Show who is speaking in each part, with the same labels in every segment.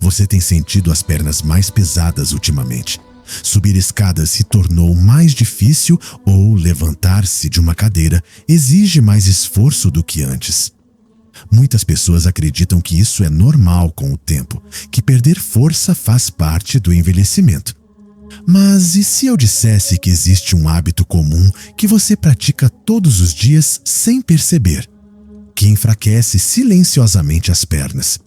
Speaker 1: Você tem sentido as pernas mais pesadas ultimamente? Subir escadas se tornou mais difícil ou levantar-se de uma cadeira exige mais esforço do que antes. Muitas pessoas acreditam que isso é normal com o tempo, que perder força faz parte do envelhecimento. Mas e se eu dissesse que existe um hábito comum que você pratica todos os dias sem perceber, que enfraquece silenciosamente as pernas?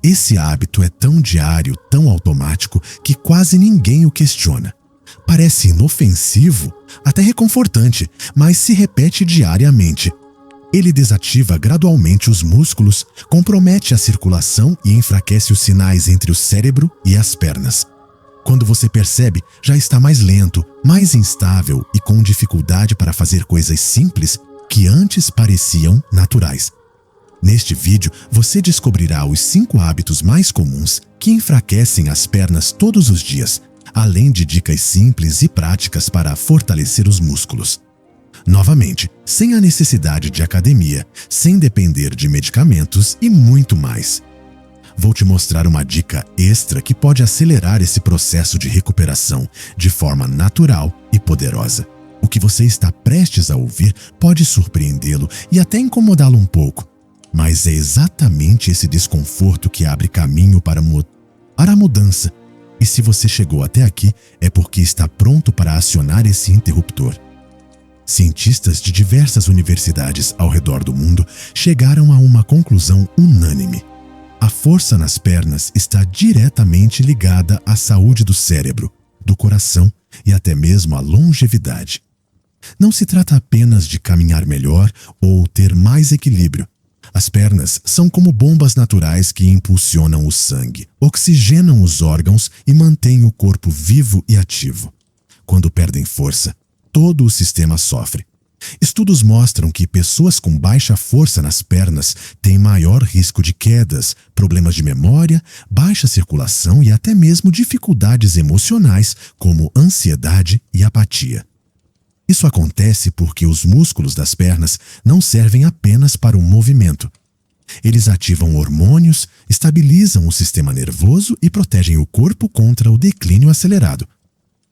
Speaker 1: Esse hábito é tão diário, tão automático, que quase ninguém o questiona. Parece inofensivo, até reconfortante, mas se repete diariamente. Ele desativa gradualmente os músculos, compromete a circulação e enfraquece os sinais entre o cérebro e as pernas. Quando você percebe, já está mais lento, mais instável e com dificuldade para fazer coisas simples que antes pareciam naturais. Neste vídeo, você descobrirá os 5 hábitos mais comuns que enfraquecem as pernas todos os dias, além de dicas simples e práticas para fortalecer os músculos. Novamente, sem a necessidade de academia, sem depender de medicamentos e muito mais. Vou te mostrar uma dica extra que pode acelerar esse processo de recuperação de forma natural e poderosa. O que você está prestes a ouvir pode surpreendê-lo e até incomodá-lo um pouco. Mas é exatamente esse desconforto que abre caminho para a mudança. E se você chegou até aqui, é porque está pronto para acionar esse interruptor. Cientistas de diversas universidades ao redor do mundo chegaram a uma conclusão unânime. A força nas pernas está diretamente ligada à saúde do cérebro, do coração e até mesmo à longevidade. Não se trata apenas de caminhar melhor ou ter mais equilíbrio. As pernas são como bombas naturais que impulsionam o sangue, oxigenam os órgãos e mantêm o corpo vivo e ativo. Quando perdem força, todo o sistema sofre. Estudos mostram que pessoas com baixa força nas pernas têm maior risco de quedas, problemas de memória, baixa circulação e até mesmo dificuldades emocionais como ansiedade e apatia. Isso acontece porque os músculos das pernas não servem apenas para o movimento. Eles ativam hormônios, estabilizam o sistema nervoso e protegem o corpo contra o declínio acelerado.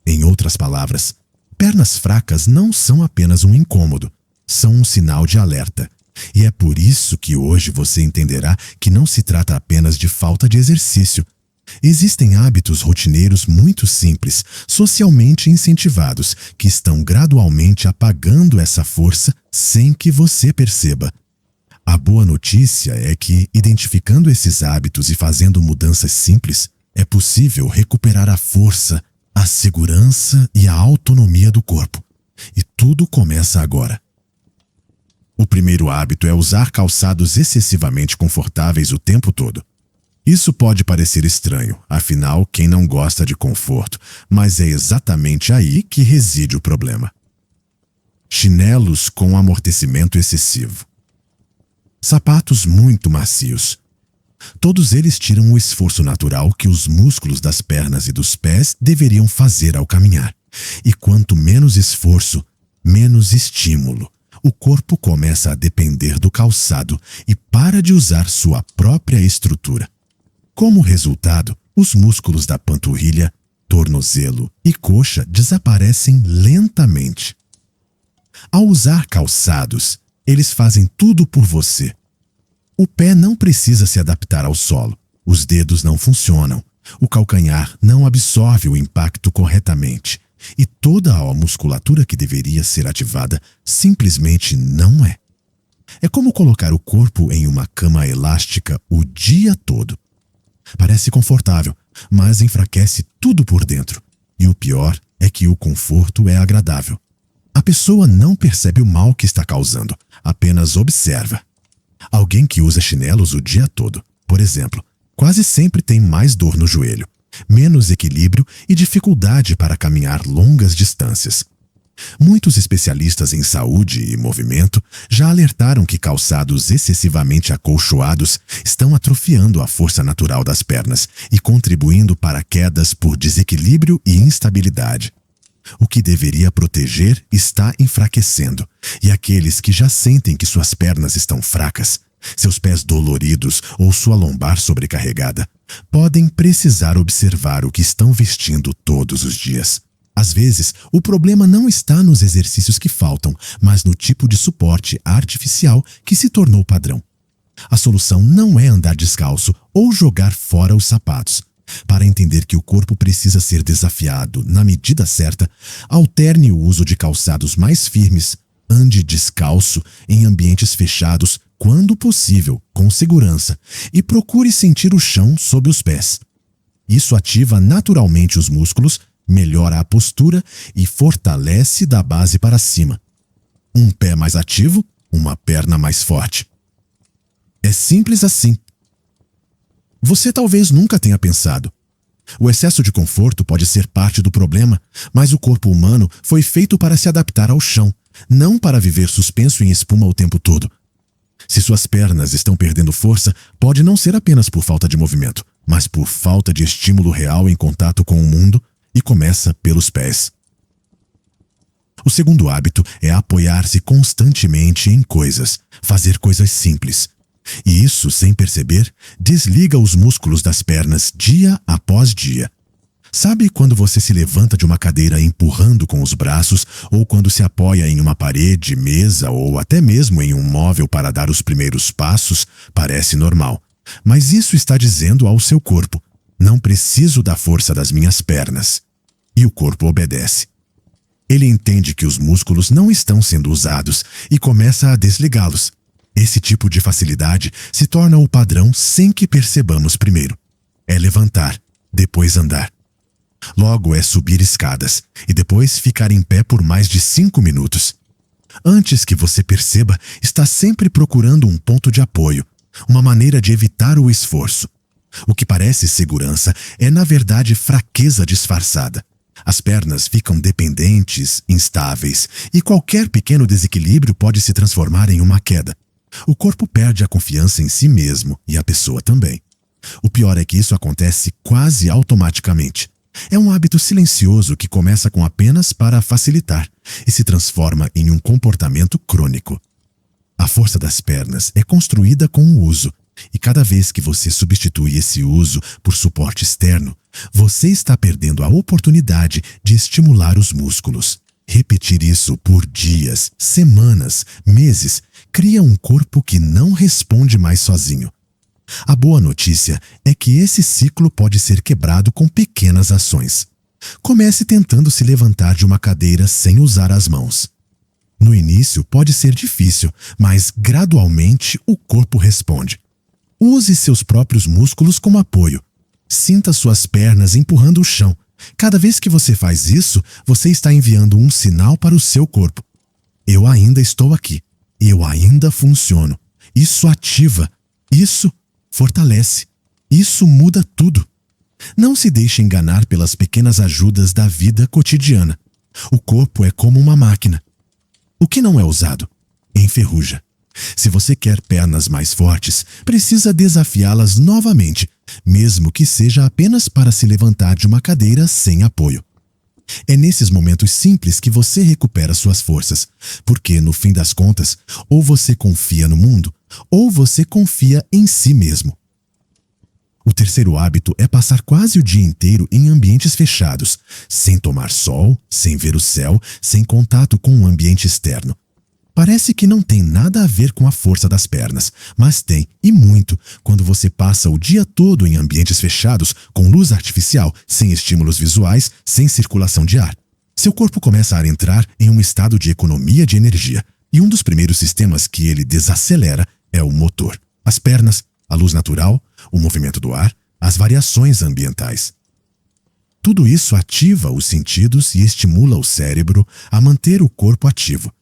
Speaker 1: Em outras palavras, pernas fracas não são apenas um incômodo, são um sinal de alerta. E é por isso que hoje você entenderá que não se trata apenas de falta de exercício. Existem hábitos rotineiros muito simples, socialmente incentivados, que estão gradualmente apagando essa força sem que você perceba. A boa notícia é que, identificando esses hábitos e fazendo mudanças simples, é possível recuperar a força, a segurança e a autonomia do corpo. E tudo começa agora. O primeiro hábito é usar calçados excessivamente confortáveis o tempo todo. Isso pode parecer estranho, afinal, quem não gosta de conforto? Mas é exatamente aí que reside o problema. Chinelos com amortecimento excessivo. Sapatos muito macios. Todos eles tiram o esforço natural que os músculos das pernas e dos pés deveriam fazer ao caminhar. E quanto menos esforço, menos estímulo. O corpo começa a depender do calçado e para de usar sua própria estrutura. Como resultado, os músculos da panturrilha, tornozelo e coxa desaparecem lentamente. Ao usar calçados, eles fazem tudo por você. O pé não precisa se adaptar ao solo, os dedos não funcionam, o calcanhar não absorve o impacto corretamente e toda a musculatura que deveria ser ativada simplesmente não é. É como colocar o corpo em uma cama elástica o dia todo. Parece confortável, mas enfraquece tudo por dentro. E o pior é que o conforto é agradável. A pessoa não percebe o mal que está causando, apenas observa. Alguém que usa chinelos o dia todo, por exemplo, quase sempre tem mais dor no joelho, menos equilíbrio e dificuldade para caminhar longas distâncias. Muitos especialistas em saúde e movimento já alertaram que calçados excessivamente acolchoados estão atrofiando a força natural das pernas e contribuindo para quedas por desequilíbrio e instabilidade. O que deveria proteger está enfraquecendo, e aqueles que já sentem que suas pernas estão fracas, seus pés doloridos ou sua lombar sobrecarregada, podem precisar observar o que estão vestindo todos os dias. Às vezes, o problema não está nos exercícios que faltam, mas no tipo de suporte artificial que se tornou padrão. A solução não é andar descalço ou jogar fora os sapatos. Para entender que o corpo precisa ser desafiado na medida certa, alterne o uso de calçados mais firmes, ande descalço em ambientes fechados, quando possível, com segurança, e procure sentir o chão sob os pés. Isso ativa naturalmente os músculos, melhora a postura e fortalece da base para cima. Um pé mais ativo, uma perna mais forte. É simples assim. Você talvez nunca tenha pensado. O excesso de conforto pode ser parte do problema, mas o corpo humano foi feito para se adaptar ao chão, não para viver suspenso em espuma o tempo todo. Se suas pernas estão perdendo força, pode não ser apenas por falta de movimento, mas por falta de estímulo real em contato com o mundo, e começa pelos pés. O segundo hábito é apoiar-se constantemente em coisas, fazer coisas simples. E isso, sem perceber, desliga os músculos das pernas dia após dia. Sabe quando você se levanta de uma cadeira empurrando com os braços, ou quando se apoia em uma parede, mesa ou até mesmo em um móvel para dar os primeiros passos? Parece normal. Mas isso está dizendo ao seu corpo: não preciso da força das minhas pernas. E o corpo obedece. Ele entende que os músculos não estão sendo usados e começa a desligá-los. Esse tipo de facilidade se torna o padrão sem que percebamos primeiro. É levantar, depois andar. Logo é subir escadas e depois ficar em pé por mais de 5 minutos. Antes que você perceba, está sempre procurando um ponto de apoio, uma maneira de evitar o esforço. O que parece segurança é, na verdade, fraqueza disfarçada. As pernas ficam dependentes, instáveis, e qualquer pequeno desequilíbrio pode se transformar em uma queda. O corpo perde a confiança em si mesmo e a pessoa também. O pior é que isso acontece quase automaticamente. É um hábito silencioso que começa com apenas para facilitar e se transforma em um comportamento crônico. A força das pernas é construída com o uso, e cada vez que você substitui esse uso por suporte externo, você está perdendo a oportunidade de estimular os músculos. Repetir isso por dias, semanas, meses, cria um corpo que não responde mais sozinho. A boa notícia é que esse ciclo pode ser quebrado com pequenas ações. Comece tentando se levantar de uma cadeira sem usar as mãos. No início pode ser difícil, mas gradualmente o corpo responde. Use seus próprios músculos como apoio. Sinta suas pernas empurrando o chão. Cada vez que você faz isso, você está enviando um sinal para o seu corpo. Eu ainda estou aqui. Eu ainda funciono. Isso ativa. Isso fortalece. Isso muda tudo. Não se deixe enganar pelas pequenas ajudas da vida cotidiana. O corpo é como uma máquina. O que não é usado, enferruja. Se você quer pernas mais fortes, precisa desafiá-las novamente, mesmo que seja apenas para se levantar de uma cadeira sem apoio. É nesses momentos simples que você recupera suas forças, porque, no fim das contas, ou você confia no mundo, ou você confia em si mesmo. O terceiro hábito é passar quase o dia inteiro em ambientes fechados, sem tomar sol, sem ver o céu, sem contato com o ambiente externo. Parece que não tem nada a ver com a força das pernas, mas tem, e muito, quando você passa o dia todo em ambientes fechados, com luz artificial, sem estímulos visuais, sem circulação de ar. Seu corpo começa a entrar em um estado de economia de energia, e um dos primeiros sistemas que ele desacelera é o motor. As pernas, a luz natural, o movimento do ar, as variações ambientais. Tudo isso ativa os sentidos e estimula o cérebro a manter o corpo ativo.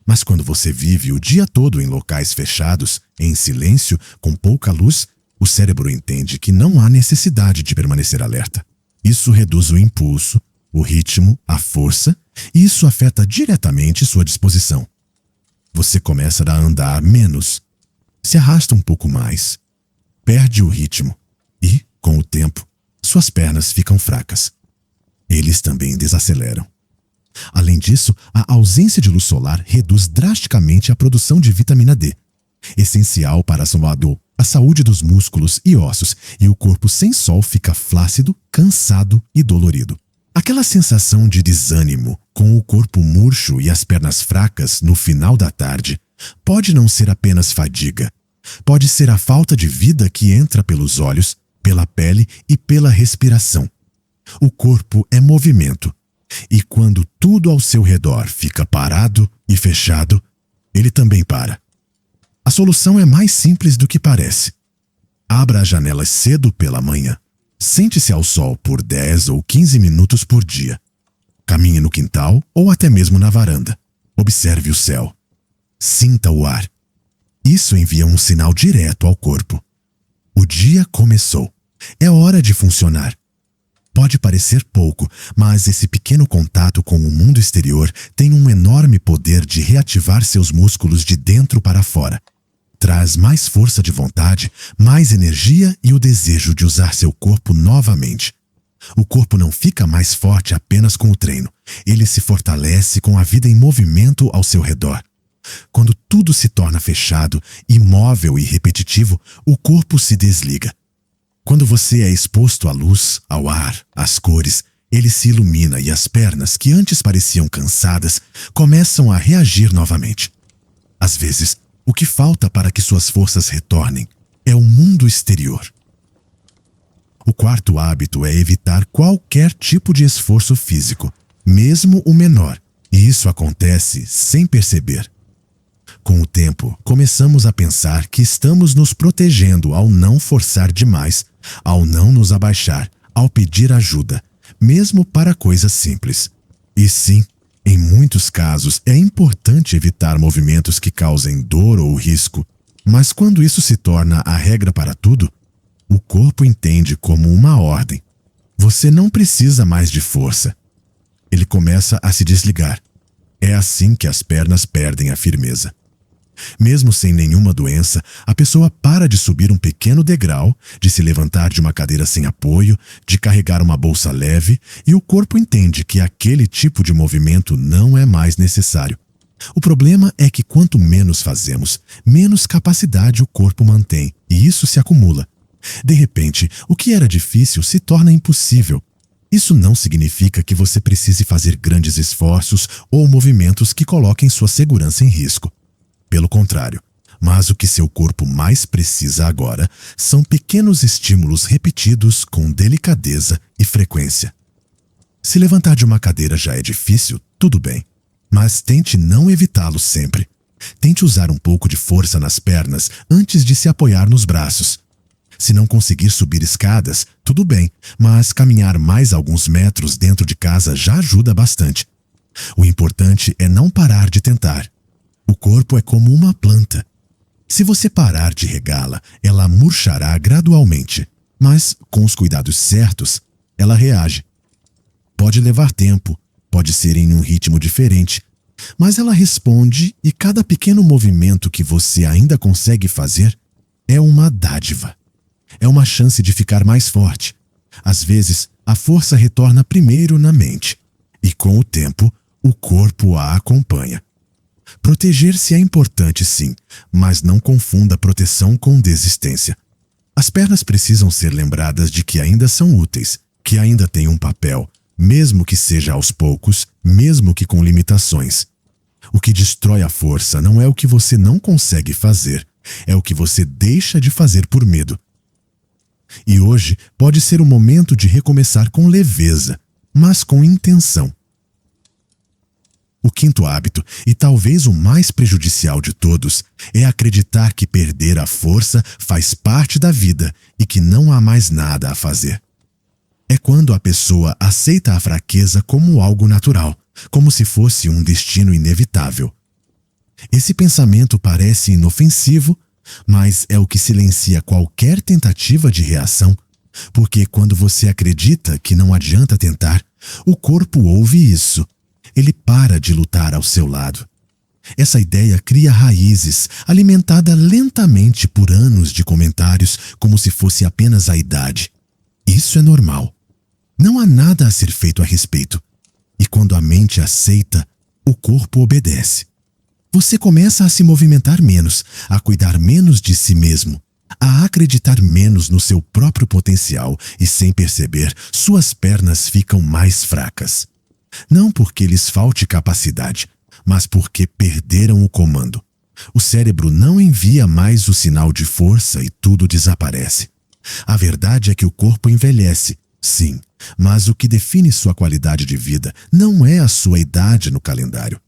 Speaker 1: Mas quando você vive o dia todo em locais fechados, em silêncio, com pouca luz, o cérebro entende que não há necessidade de permanecer alerta. Isso reduz o impulso, o ritmo, a força, e isso afeta diretamente sua disposição. Você começa a andar menos, se arrasta um pouco mais, perde o ritmo e, com o tempo, suas pernas ficam fracas. Eles também desaceleram. Além disso, a ausência de luz solar reduz drasticamente a produção de vitamina D, essencial para a saúde dos músculos e ossos, e o corpo sem sol fica flácido, cansado e dolorido. Aquela sensação de desânimo, com o corpo murcho e as pernas fracas no final da tarde, pode não ser apenas fadiga. Pode ser a falta de vida que entra pelos olhos, pela pele e pela respiração. O corpo é movimento, e quando tudo ao seu redor fica parado e fechado, ele também para. A solução é mais simples do que parece. Abra as janelas cedo pela manhã. Sente-se ao sol por 10 ou 15 minutos por dia. Caminhe no quintal ou até mesmo na varanda. Observe o céu. Sinta o ar. Isso envia um sinal direto ao corpo. O dia começou. É hora de funcionar. Pode parecer pouco, mas esse pequeno contato com o mundo exterior tem um enorme poder de reativar seus músculos de dentro para fora. Traz mais força de vontade, mais energia e o desejo de usar seu corpo novamente. O corpo não fica mais forte apenas com o treino. Ele se fortalece com a vida em movimento ao seu redor. Quando tudo se torna fechado, imóvel e repetitivo, o corpo se desliga. Quando você é exposto à luz, ao ar, às cores, ele se ilumina e as pernas, que antes pareciam cansadas, começam a reagir novamente. Às vezes, o que falta para que suas forças retornem é o mundo exterior. O quarto hábito é evitar qualquer tipo de esforço físico, mesmo o menor, e isso acontece sem perceber. Com o tempo, começamos a pensar que estamos nos protegendo ao não forçar demais, ao não nos abaixar, ao pedir ajuda, mesmo para coisas simples. E sim, em muitos casos é importante evitar movimentos que causem dor ou risco, mas quando isso se torna a regra para tudo, o corpo entende como uma ordem. Você não precisa mais de força. Ele começa a se desligar. É assim que as pernas perdem a firmeza. Mesmo sem nenhuma doença, a pessoa para de subir um pequeno degrau, de se levantar de uma cadeira sem apoio, de carregar uma bolsa leve, e o corpo entende que aquele tipo de movimento não é mais necessário. O problema é que quanto menos fazemos, menos capacidade o corpo mantém, e isso se acumula. De repente, o que era difícil se torna impossível. Isso não significa que você precise fazer grandes esforços ou movimentos que coloquem sua segurança em risco. Pelo contrário, mas o que seu corpo mais precisa agora são pequenos estímulos repetidos com delicadeza e frequência. Se levantar de uma cadeira já é difícil, tudo bem, mas tente não evitá-lo sempre. Tente usar um pouco de força nas pernas antes de se apoiar nos braços. Se não conseguir subir escadas, tudo bem, mas caminhar mais alguns metros dentro de casa já ajuda bastante. O importante é não parar de tentar. O corpo é como uma planta. Se você parar de regá-la, ela murchará gradualmente, mas, com os cuidados certos, ela reage. Pode levar tempo, pode ser em um ritmo diferente, mas ela responde e cada pequeno movimento que você ainda consegue fazer é uma dádiva. É uma chance de ficar mais forte. Às vezes, a força retorna primeiro na mente, e com o tempo, o corpo a acompanha. Proteger-se é importante, sim, mas não confunda proteção com desistência. As pernas precisam ser lembradas de que ainda são úteis, que ainda têm um papel, mesmo que seja aos poucos, mesmo que com limitações. O que destrói a força não é o que você não consegue fazer, é o que você deixa de fazer por medo. E hoje pode ser o momento de recomeçar com leveza, mas com intenção. O quinto hábito, e talvez o mais prejudicial de todos, é acreditar que perder a força faz parte da vida e que não há mais nada a fazer. É quando a pessoa aceita a fraqueza como algo natural, como se fosse um destino inevitável. Esse pensamento parece inofensivo, mas é o que silencia qualquer tentativa de reação, porque quando você acredita que não adianta tentar, o corpo ouve isso. Ele para de lutar ao seu lado. Essa ideia cria raízes, alimentada lentamente por anos de comentários como se fosse apenas a idade. Isso é normal. Não há nada a ser feito a respeito. E quando a mente aceita, o corpo obedece. Você começa a se movimentar menos, a cuidar menos de si mesmo. A acreditar menos no seu próprio potencial e, sem perceber, suas pernas ficam mais fracas. Não porque lhes falte capacidade, mas porque perderam o comando. O cérebro não envia mais o sinal de força e tudo desaparece. A verdade é que o corpo envelhece, sim, mas o que define sua qualidade de vida não é a sua idade no calendário.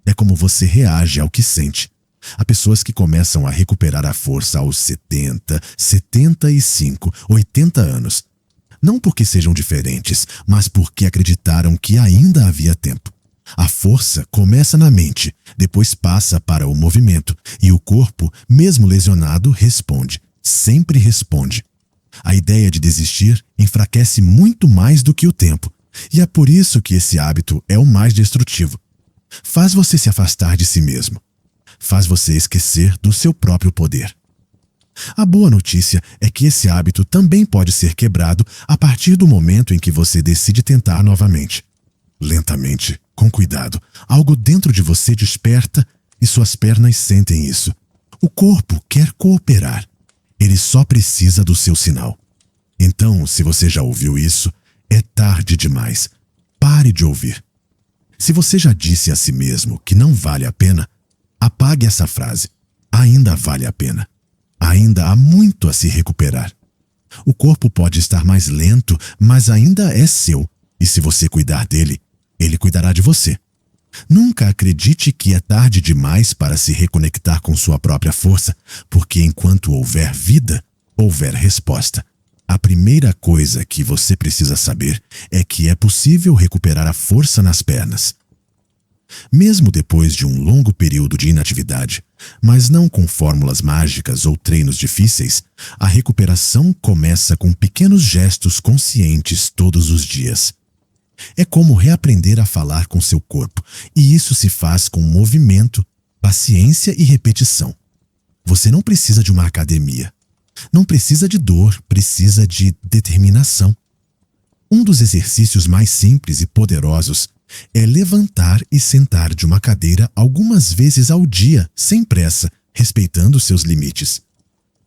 Speaker 1: É como você reage ao que sente. Há pessoas que começam a recuperar a força aos 70, 75, 80 anos. Não porque sejam diferentes, mas porque acreditaram que ainda havia tempo. A força começa na mente, depois passa para o movimento, e o corpo, mesmo lesionado, responde. Sempre responde. A ideia de desistir enfraquece muito mais do que o tempo, e é por isso que esse hábito é o mais destrutivo. Faz você se afastar de si mesmo. Faz você esquecer do seu próprio poder. A boa notícia é que esse hábito também pode ser quebrado a partir do momento em que você decide tentar novamente. Lentamente, com cuidado, algo dentro de você desperta e suas pernas sentem isso. O corpo quer cooperar. Ele só precisa do seu sinal. Então, se você já ouviu isso, é tarde demais. Pare de ouvir. Se você já disse a si mesmo que não vale a pena, apague essa frase. Ainda vale a pena. Ainda há muito a se recuperar. O corpo pode estar mais lento, mas ainda é seu. E se você cuidar dele, ele cuidará de você. Nunca acredite que é tarde demais para se reconectar com sua própria força, porque enquanto houver vida, houver resposta. A primeira coisa que você precisa saber é que é possível recuperar a força nas pernas. Mesmo depois de um longo período de inatividade, mas não com fórmulas mágicas ou treinos difíceis, a recuperação começa com pequenos gestos conscientes todos os dias. É como reaprender a falar com seu corpo, e isso se faz com movimento, paciência e repetição. Você não precisa de uma academia. Não precisa de dor, precisa de determinação. Um dos exercícios mais simples e poderosos é levantar e sentar de uma cadeira algumas vezes ao dia, sem pressa, respeitando seus limites.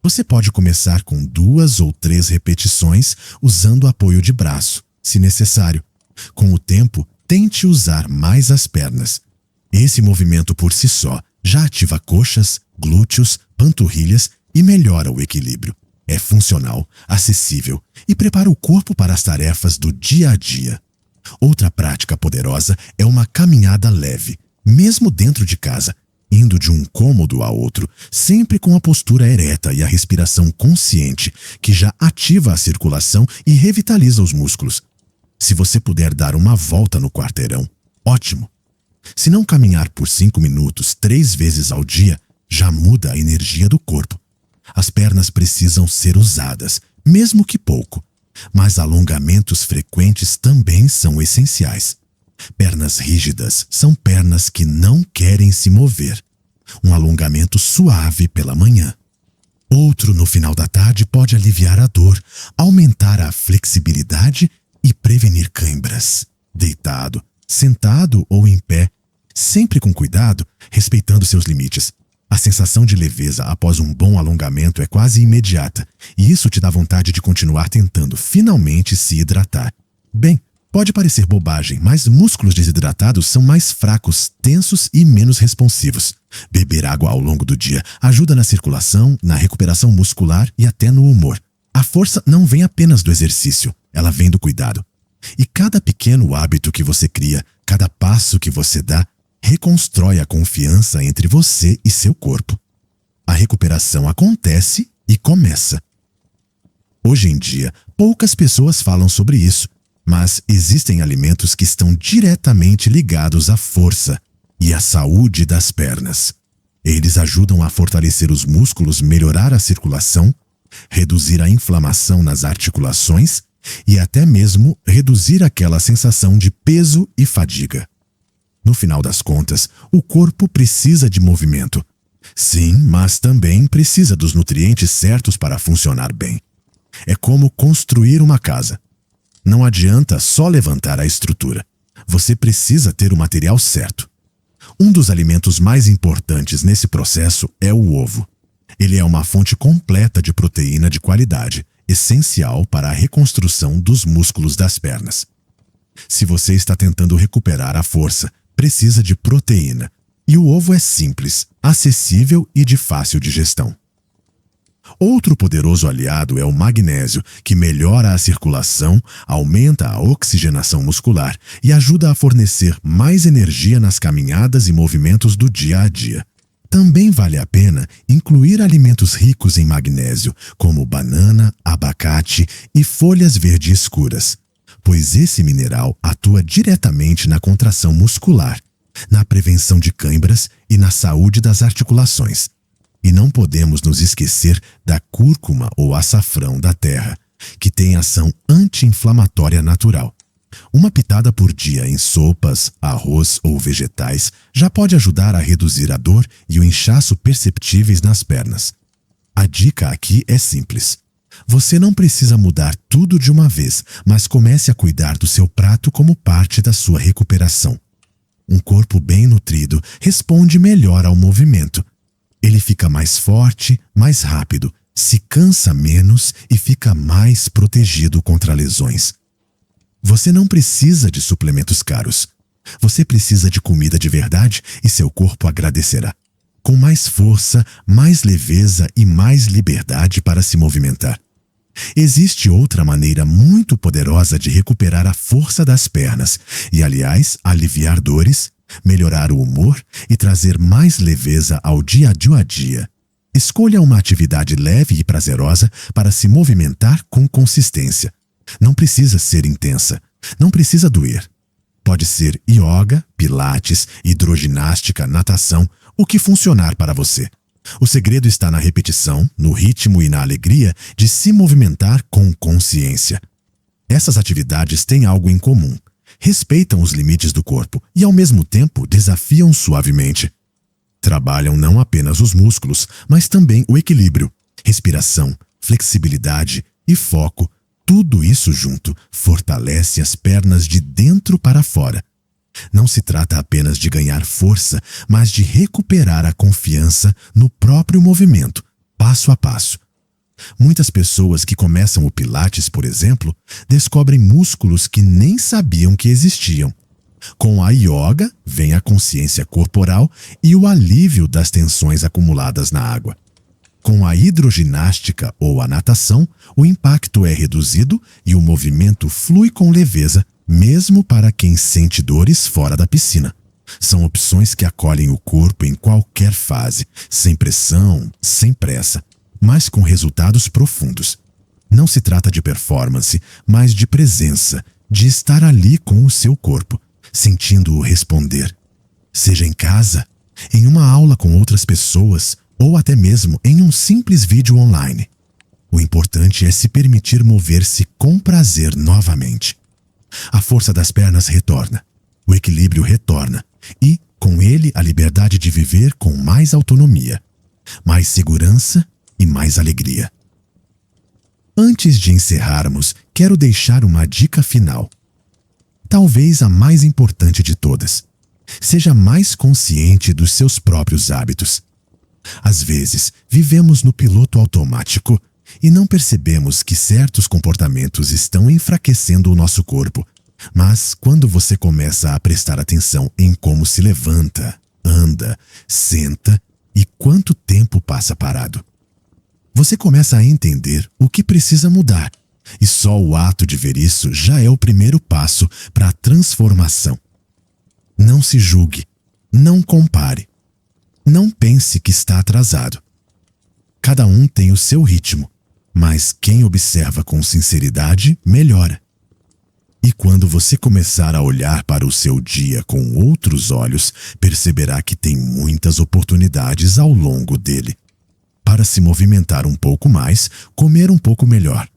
Speaker 1: Você pode começar com 2 ou 3 repetições usando apoio de braço, se necessário. Com o tempo, tente usar mais as pernas. Esse movimento por si só já ativa coxas, glúteos, panturrilhas e melhora o equilíbrio. É funcional, acessível e prepara o corpo para as tarefas do dia a dia. Outra prática poderosa é uma caminhada leve, mesmo dentro de casa, indo de um cômodo a outro, sempre com a postura ereta e a respiração consciente, que já ativa a circulação e revitaliza os músculos. Se você puder dar uma volta no quarteirão, ótimo. Se não caminhar por 5 minutos 3 vezes ao dia, já muda a energia do corpo. As pernas precisam ser usadas, mesmo que pouco. Mas alongamentos frequentes também são essenciais. Pernas rígidas são pernas que não querem se mover. Um alongamento suave pela manhã. Outro no final da tarde pode aliviar a dor, aumentar a flexibilidade e prevenir cãibras. Deitado, sentado ou em pé, sempre com cuidado, respeitando seus limites. A sensação de leveza após um bom alongamento é quase imediata, e isso te dá vontade de continuar tentando finalmente se hidratar. Bem, pode parecer bobagem, mas músculos desidratados são mais fracos, tensos e menos responsivos. Beber água ao longo do dia ajuda na circulação, na recuperação muscular e até no humor. A força não vem apenas do exercício, ela vem do cuidado. E cada pequeno hábito que você cria, cada passo que você dá, reconstrói a confiança entre você e seu corpo. A recuperação acontece e começa. Hoje em dia, poucas pessoas falam sobre isso, mas existem alimentos que estão diretamente ligados à força e à saúde das pernas. Eles ajudam a fortalecer os músculos, melhorar a circulação, reduzir a inflamação nas articulações e até mesmo reduzir aquela sensação de peso e fadiga. No final das contas, o corpo precisa de movimento. Sim, mas também precisa dos nutrientes certos para funcionar bem. É como construir uma casa. Não adianta só levantar a estrutura. Você precisa ter o material certo. Um dos alimentos mais importantes nesse processo é o ovo. Ele é uma fonte completa de proteína de qualidade, essencial para a reconstrução dos músculos das pernas. Se você está tentando recuperar a força, precisa de proteína. E o ovo é simples, acessível e de fácil digestão. Outro poderoso aliado é o magnésio, que melhora a circulação, aumenta a oxigenação muscular e ajuda a fornecer mais energia nas caminhadas e movimentos do dia a dia. Também vale a pena incluir alimentos ricos em magnésio, como banana, abacate e folhas verdes escuras, pois esse mineral atua diretamente na contração muscular, na prevenção de câimbras e na saúde das articulações. E não podemos nos esquecer da cúrcuma ou açafrão da terra, que tem ação anti-inflamatória natural. Uma pitada por dia em sopas, arroz ou vegetais já pode ajudar a reduzir a dor e o inchaço perceptíveis nas pernas. A dica aqui é simples. Você não precisa mudar tudo de uma vez, mas comece a cuidar do seu prato como parte da sua recuperação. Um corpo bem nutrido responde melhor ao movimento. Ele fica mais forte, mais rápido, se cansa menos e fica mais protegido contra lesões. Você não precisa de suplementos caros. Você precisa de comida de verdade e seu corpo agradecerá. Com mais força, mais leveza e mais liberdade para se movimentar. Existe outra maneira muito poderosa de recuperar a força das pernas e, aliás, aliviar dores, melhorar o humor e trazer mais leveza ao dia a dia. Escolha uma atividade leve e prazerosa para se movimentar com consistência. Não precisa ser intensa, não precisa doer. Pode ser yoga, pilates, hidroginástica, natação, o que funcionar para você. O segredo está na repetição, no ritmo e na alegria de se movimentar com consciência. Essas atividades têm algo em comum. Respeitam os limites do corpo e, ao mesmo tempo, desafiam suavemente. Trabalham não apenas os músculos, mas também o equilíbrio, respiração, flexibilidade e foco. Tudo isso junto fortalece as pernas de dentro para fora. Não se trata apenas de ganhar força, mas de recuperar a confiança no próprio movimento, passo a passo. Muitas pessoas que começam o Pilates, por exemplo, descobrem músculos que nem sabiam que existiam. Com a yoga, vem a consciência corporal e o alívio das tensões acumuladas na água. Com a hidroginástica ou a natação, o impacto é reduzido e o movimento flui com leveza, mesmo para quem sente dores fora da piscina. São opções que acolhem o corpo em qualquer fase, sem pressão, sem pressa, mas com resultados profundos. Não se trata de performance, mas de presença, de estar ali com o seu corpo, sentindo-o responder. Seja em casa, em uma aula com outras pessoas, ou até mesmo em um simples vídeo online. O importante é se permitir mover-se com prazer novamente. A força das pernas retorna, o equilíbrio retorna e, com ele, a liberdade de viver com mais autonomia, mais segurança e mais alegria. Antes de encerrarmos, quero deixar uma dica final. Talvez a mais importante de todas. Seja mais consciente dos seus próprios hábitos. Às vezes, vivemos no piloto automático e não percebemos que certos comportamentos estão enfraquecendo o nosso corpo. Mas quando você começa a prestar atenção em como se levanta, anda, senta e quanto tempo passa parado, você começa a entender o que precisa mudar. E só o ato de ver isso já é o primeiro passo para a transformação. Não se julgue, não compare. Não pense que está atrasado. Cada um tem o seu ritmo, mas quem observa com sinceridade melhora. E quando você começar a olhar para o seu dia com outros olhos, perceberá que tem muitas oportunidades ao longo dele. Para se movimentar um pouco mais, comer um pouco melhor.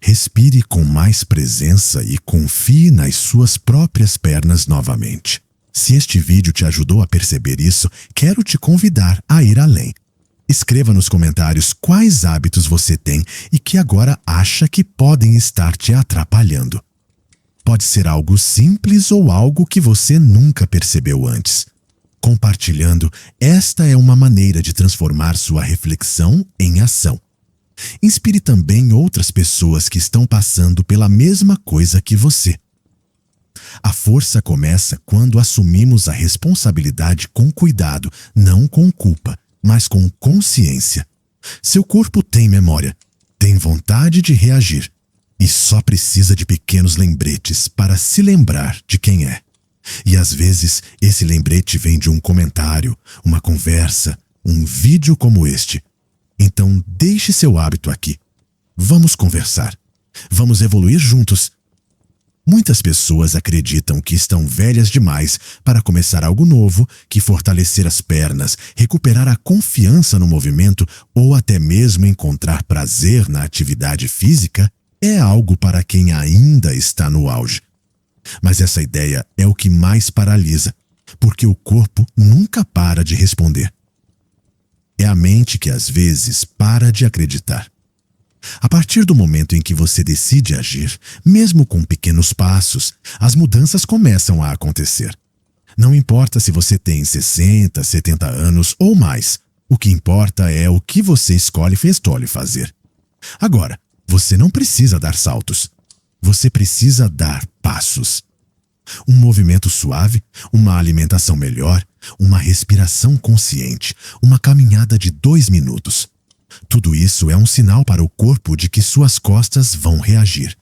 Speaker 1: Respire com mais presença e confie nas suas próprias pernas novamente. Se este vídeo te ajudou a perceber isso, quero te convidar a ir além. Escreva nos comentários quais hábitos você tem e que agora acha que podem estar te atrapalhando. Pode ser algo simples ou algo que você nunca percebeu antes. Compartilhando, esta é uma maneira de transformar sua reflexão em ação. Inspire também outras pessoas que estão passando pela mesma coisa que você. A força começa quando assumimos a responsabilidade com cuidado, não com culpa, mas com consciência. Seu corpo tem memória, tem vontade de reagir e só precisa de pequenos lembretes para se lembrar de quem é. E às vezes esse lembrete vem de um comentário, uma conversa, um vídeo como este. Então deixe seu hábito aqui. Vamos conversar. Vamos evoluir juntos. Muitas pessoas acreditam que estão velhas demais para começar algo novo, que fortalecer as pernas, recuperar a confiança no movimento ou até mesmo encontrar prazer na atividade física é algo para quem ainda está no auge. Mas essa ideia é o que mais paralisa, porque o corpo nunca para de responder. É a mente que às vezes para de acreditar. A partir do momento em que você decide agir, mesmo com pequenos passos, as mudanças começam a acontecer. Não importa se você tem 60, 70 anos ou mais, o que importa é o que você escolhe fazer. Agora, você não precisa dar saltos. Você precisa dar passos. Um movimento suave, uma alimentação melhor, uma respiração consciente, uma caminhada de 2 minutos. Tudo isso é um sinal para o corpo de que suas costas vão reagir.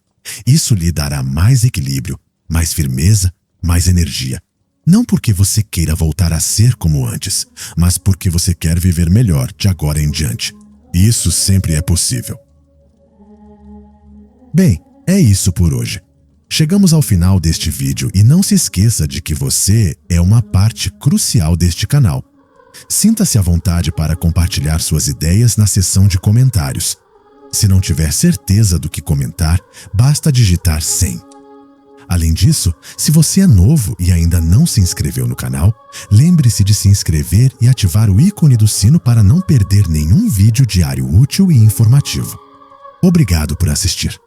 Speaker 1: Isso lhe dará mais equilíbrio, mais firmeza, mais energia. Não porque você queira voltar a ser como antes, mas porque você quer viver melhor de agora em diante. Isso sempre é possível. Bem, é isso por hoje. Chegamos ao final deste vídeo e não se esqueça de que você é uma parte crucial deste canal. Sinta-se à vontade para compartilhar suas ideias na seção de comentários. Se não tiver certeza do que comentar, basta digitar 100. Além disso, se você é novo e ainda não se inscreveu no canal, lembre-se de se inscrever e ativar o ícone do sino para não perder nenhum vídeo diário útil e informativo. Obrigado por assistir.